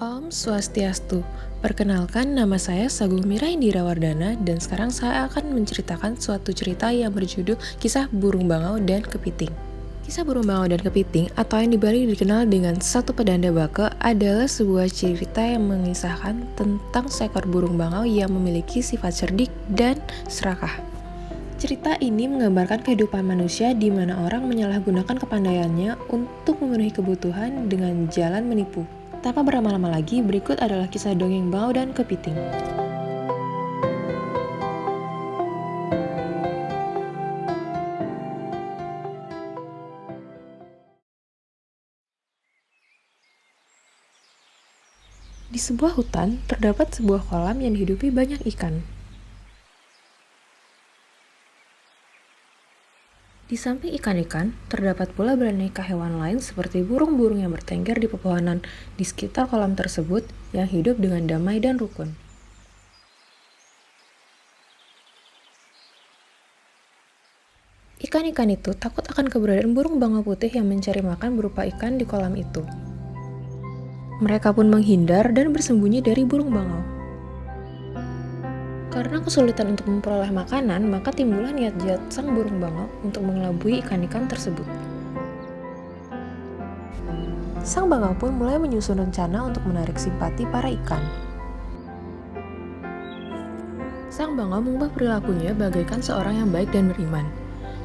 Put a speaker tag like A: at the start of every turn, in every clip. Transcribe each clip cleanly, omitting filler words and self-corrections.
A: Om Swastiastu. Perkenalkan, nama saya Sagung Mira Indira Wardana dan sekarang saya akan menceritakan suatu cerita yang berjudul Kisah Burung Bangau dan Kepiting. Kisah Burung Bangau dan Kepiting atau yang di Bali dikenal dengan Satu Pedanda Bake adalah sebuah cerita yang mengisahkan tentang seekor burung bangau yang memiliki sifat cerdik dan serakah. Cerita ini menggambarkan kehidupan manusia di mana orang menyalahgunakan kepandaiannya untuk memenuhi kebutuhan dengan jalan menipu. Tanpa berlama-lama lagi, berikut adalah kisah dongeng Bangau dan Kepiting. Di sebuah hutan, terdapat sebuah kolam yang dihidupi banyak ikan. Di samping ikan-ikan, terdapat pula beraneka hewan lain seperti burung-burung yang bertengger di pepohonan di sekitar kolam tersebut yang hidup dengan damai dan rukun. Ikan-ikan itu takut akan keberadaan burung bangau putih yang mencari makan berupa ikan di kolam itu. Mereka pun menghindar dan bersembunyi dari burung bangau. Karena kesulitan untuk memperoleh makanan, maka timbullah niat jahat sang burung bangau untuk mengelabui ikan-ikan tersebut. Sang bangau pun mulai menyusun rencana untuk menarik simpati para ikan. Sang bangau mengubah perilakunya bagaikan seorang yang baik dan beriman.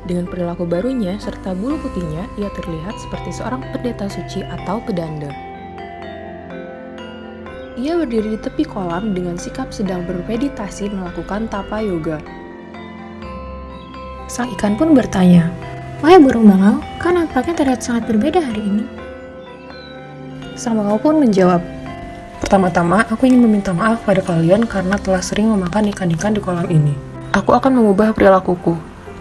A: Dengan perilaku barunya serta bulu putihnya, ia terlihat seperti seorang pendeta suci atau pedanda. Ia berdiri di tepi kolam dengan sikap sedang bermeditasi melakukan tapa yoga. Sang ikan pun bertanya, "Wahai burung bangau, kau nampaknya terlihat sangat berbeda hari ini." Sang bangau pun menjawab, "Pertama-tama, aku ingin meminta maaf pada kalian karena telah sering memakan ikan-ikan di kolam ini. Aku akan mengubah perilakuku.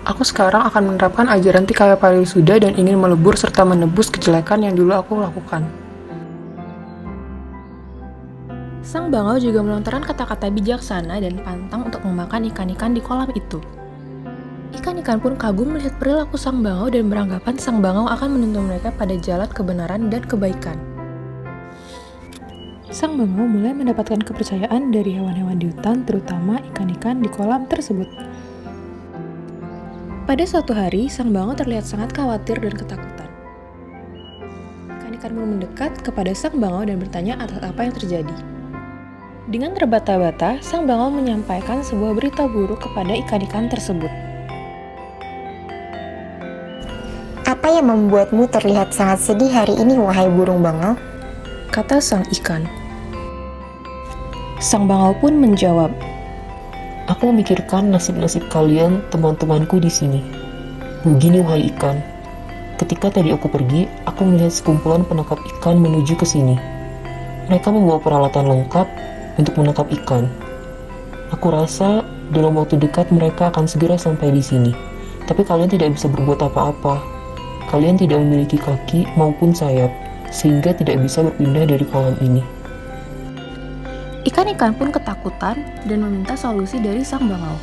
A: Aku sekarang akan menerapkan ajaran Tikaya Parisuda dan ingin melebur serta menebus kejelekan yang dulu aku lakukan." Sang bangau juga melontarkan kata-kata bijaksana dan pantang untuk memakan ikan-ikan di kolam itu. Ikan-ikan pun kagum melihat perilaku sang bangau dan beranggapan sang bangau akan menuntun mereka pada jalan kebenaran dan kebaikan. Sang bangau mulai mendapatkan kepercayaan dari hewan-hewan di hutan, terutama ikan-ikan di kolam tersebut. Pada suatu hari, sang bangau terlihat sangat khawatir dan ketakutan. Ikan-ikan pun mendekat kepada sang bangau dan bertanya atas apa yang terjadi. Dengan terbata-bata, sang bangau menyampaikan sebuah berita buruk kepada ikan-ikan tersebut.
B: "Apa yang membuatmu terlihat sangat sedih hari ini, wahai burung bangau?"
A: kata sang ikan. Sang bangau pun menjawab,
C: "Aku memikirkan nasib-nasib kalian, teman-temanku di sini. Begini wahai ikan, ketika tadi aku pergi, aku melihat sekumpulan penangkap ikan menuju ke sini. Mereka membawa peralatan lengkap untuk menangkap ikan. Aku rasa dalam waktu dekat mereka akan segera sampai di sini. Tapi kalian tidak bisa berbuat apa-apa. Kalian tidak memiliki kaki maupun sayap, sehingga tidak bisa berpindah dari kolam ini."
A: Ikan-ikan pun ketakutan dan meminta solusi dari sang bangau.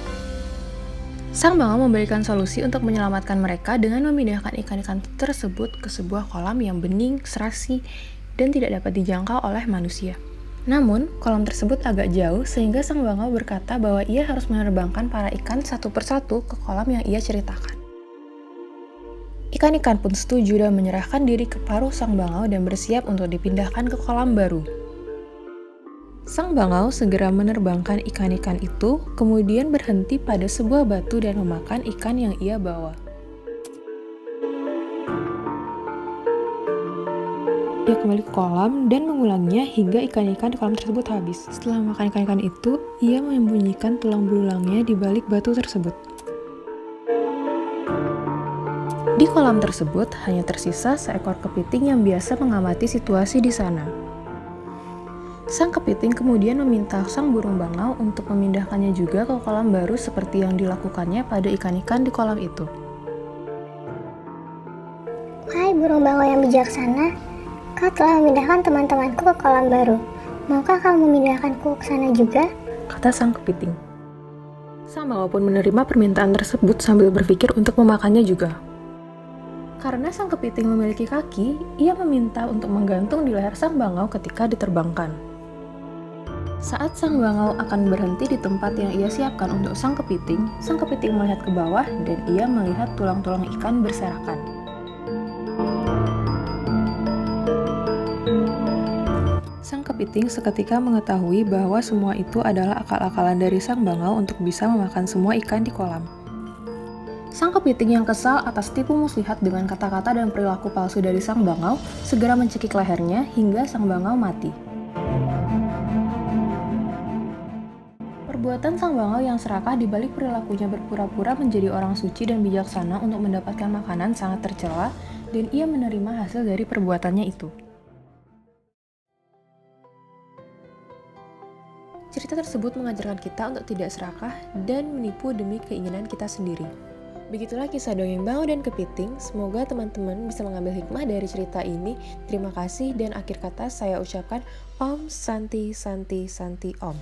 A: Sang bangau memberikan solusi untuk menyelamatkan mereka dengan memindahkan ikan-ikan tersebut ke sebuah kolam yang bening, serasi, dan tidak dapat dijangkau oleh manusia. Namun, kolam tersebut agak jauh sehingga sang bangau berkata bahwa ia harus menerbangkan para ikan satu persatu ke kolam yang ia ceritakan. Ikan-ikan pun setuju dan menyerahkan diri ke paruh sang bangau dan bersiap untuk dipindahkan ke kolam baru. Sang bangau segera menerbangkan ikan-ikan itu, kemudian berhenti pada sebuah batu dan memakan ikan yang ia bawa. Ia kembali ke kolam dan mengulanginya hingga ikan-ikan di kolam tersebut habis. Setelah makan ikan-ikan itu, ia menyembunyikan tulang belulangnya di balik batu tersebut. Di kolam tersebut hanya tersisa seekor kepiting yang biasa mengamati situasi di sana. Sang kepiting kemudian meminta sang burung bangau untuk memindahkannya juga ke kolam baru seperti yang dilakukannya pada ikan-ikan di kolam itu.
B: "Wahai burung bangau yang bijaksana, kau telah memindahkan teman-temanku ke kolam baru. Maukah kau memindahkanku ke sana juga?"
A: kata sang kepiting. Sang bangau pun menerima permintaan tersebut sambil berpikir untuk memakannya juga. Karena sang kepiting memiliki kaki, ia meminta untuk menggantung di leher sang bangau ketika diterbangkan. Saat sang bangau akan berhenti di tempat yang ia siapkan untuk sang kepiting melihat ke bawah dan ia melihat tulang-tulang ikan berserakan. Sang kepiting seketika mengetahui bahwa semua itu adalah akal-akalan dari sang bangau untuk bisa memakan semua ikan di kolam. Sang kepiting yang kesal atas tipu muslihat dengan kata-kata dan perilaku palsu dari sang bangau segera mencekik lehernya hingga sang bangau mati. Perbuatan sang bangau yang serakah dibalik perilakunya berpura-pura menjadi orang suci dan bijaksana untuk mendapatkan makanan sangat tercela dan ia menerima hasil dari perbuatannya itu. Cerita tersebut mengajarkan kita untuk tidak serakah dan menipu demi keinginan kita sendiri. Begitulah kisah dongeng Bangau dan Kepiting. Semoga teman-teman bisa mengambil hikmah dari cerita ini. Terima kasih dan akhir kata saya ucapkan Om Santi Santi Santi Om.